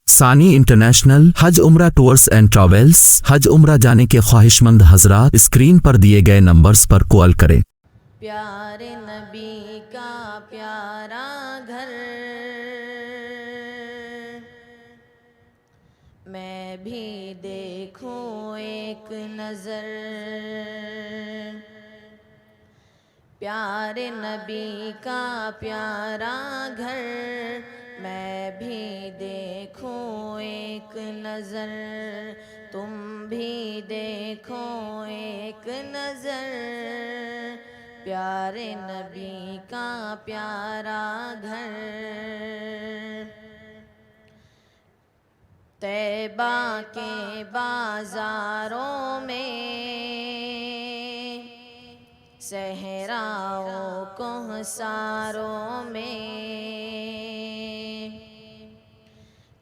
ثانی انٹرنیشنل حج عمرہ tours and travels. حج عمرہ جانے کے خواہش مند حضرات اسکرین پر دیے گئے نمبرز پر کال کریں۔ پیارے نبی کا پیارا گھر، میں بھی دیکھوں ایک نظر۔ پیارے نبی کا پیارا گھر، میں بھی دیکھوں ایک نظر۔ تم بھی دیکھو ایک نظر، پیارے نبی کا پیارا گھر۔ طیبہ کے بازاروں میں، صحراؤں کوہساروں میں،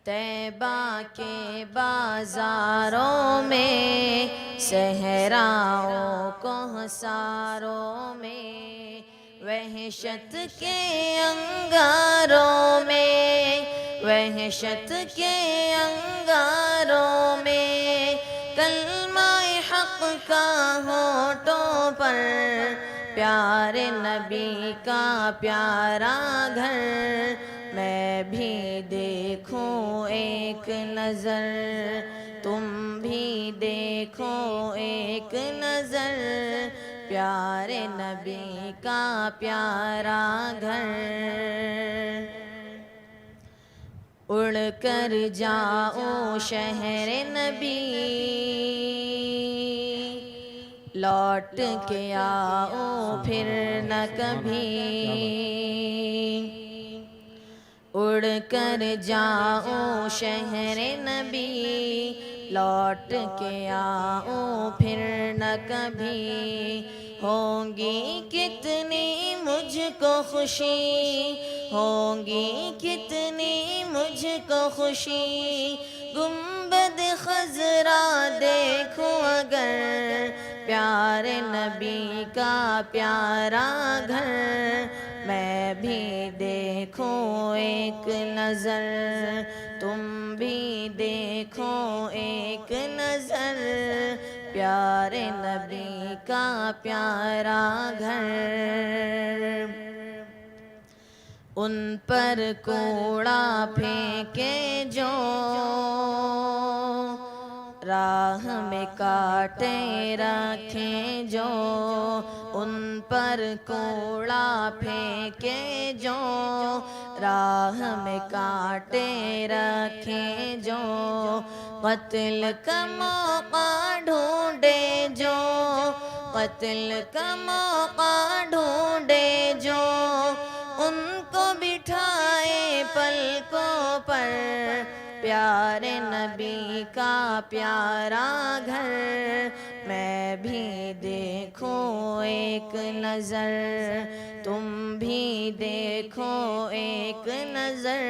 طیبہ کے بازاروں میں، صحراؤں کوہساروں میں، وحشت کے انگاروں میں، وحشت کے انگاروں میں، کلمہ حق کا ہونٹوں پر، پیارے نبی کا پیارا گھر، میں بھی دیکھوں ایک نظر۔ تم بھی دیکھو ایک نظر، پیارے نبی کا پیارا گھر۔ اڑ کر جاؤ شہر نبی، لوٹ کے آؤ پھر نہ کبھی۔ اڑ کر جاؤ شہر نبی، لوٹ کے آؤ پھر نہ کبھی۔ ہوں گی کتنی مجھ کو خوشی، ہوں گی کتنی مجھ کو خوشی، گنبد خضرا دیکھوں اگر، پیارے نبی کا پیارا گھر، میں بھی دیکھوں ایک نظر۔ تم بھی دیکھو ایک نظر، پیارے نبی کا پیارا گھر۔ ان پر کوڑا پھینکے جو، راہ میں کانٹے رکھیں جو، ان پر کوڑا پھینکے جو، راہ میں کانٹے رکھیں جو، قتل کا موقع ڈھونڈے جو، قتل کا موقع ڈھونڈے جو، ان کو بٹھائے پلکوں پر، پیارے نبی کا پیارا گھر، میں بھی دیکھوں ایک نظر۔ تم بھی دیکھو ایک نظر،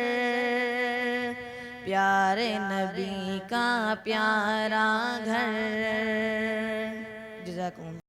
پیارے نبی کا پیارا گھر۔ جزاکم اللہ۔